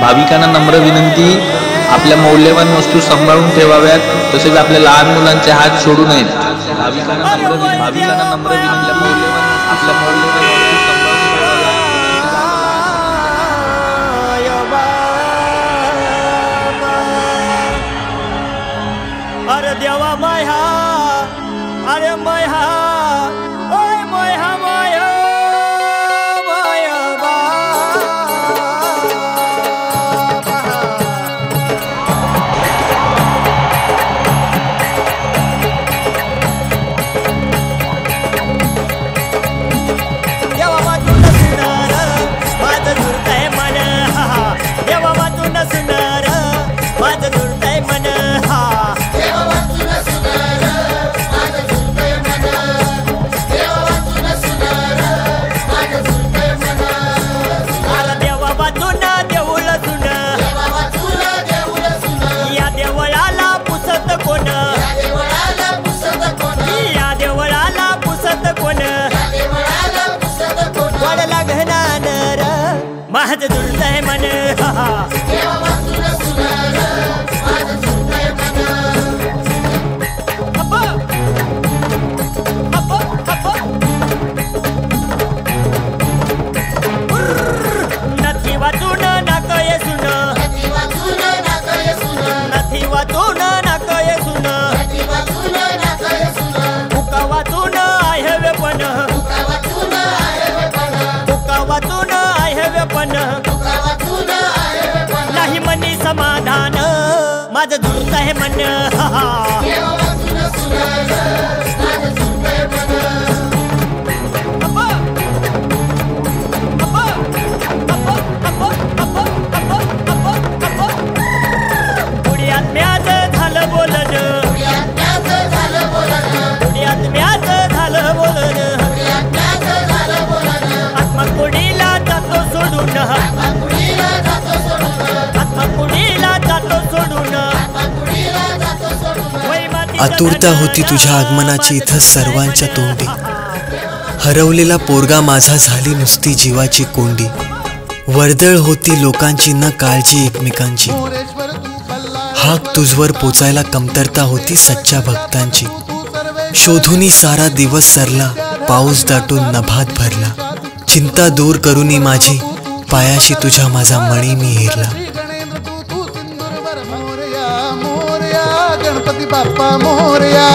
भाविकांना नम्र विनंती, आपल्या मौल्यवान वस्तू सांभाळून ठेवाव्यात, तसेच आपल्या लहान मुलांचे हात सोडू नयेत। भाविकांना नम्र विनंती, आपल्या मौल्यवान वस्तू सांभाळून ठेवाव्यात। अरे देवा माया, अरे माया, ओय माया माया माया देवा वाचून सुनार माझं झुरतंय मन, देवा वाचून सुनार माझं झुरतंय मन, माझं झुरतंय मन, नथी वाचून नाकय सुन, नथी वाचून नाकय सुन, फुका वाचून आहे वेपन, फुका वाचून आहे वेपन, नाही मनी समाधान, माझं झुरतंय मन, पुण्यात म्याच झालं बोलन, पुण्यात म्याच झालं बोलन, आत्मकुडीला जातो सोडून, आत्मकुडीला जातो सोडून, आतुरता होती तुझ्या आगमनाची इथं सर्वांच्या तोंडी, हरवलेला पोरगा माझा झाली नुसती जीवाची कोंडी, वर्दळ होती लोकांची न काळजी एकमेकांची, हाक तुझवर पोचायला कमतरता होती सच्च्या भक्तांची, शोधूनी सारा दिवस सरला, पाऊस दाटून नभात भरला, चिंता दूर करूनी माझी, पायाशी तुझ्या माझा मणी मी हेरला। गणपती बाप्पा मोरया।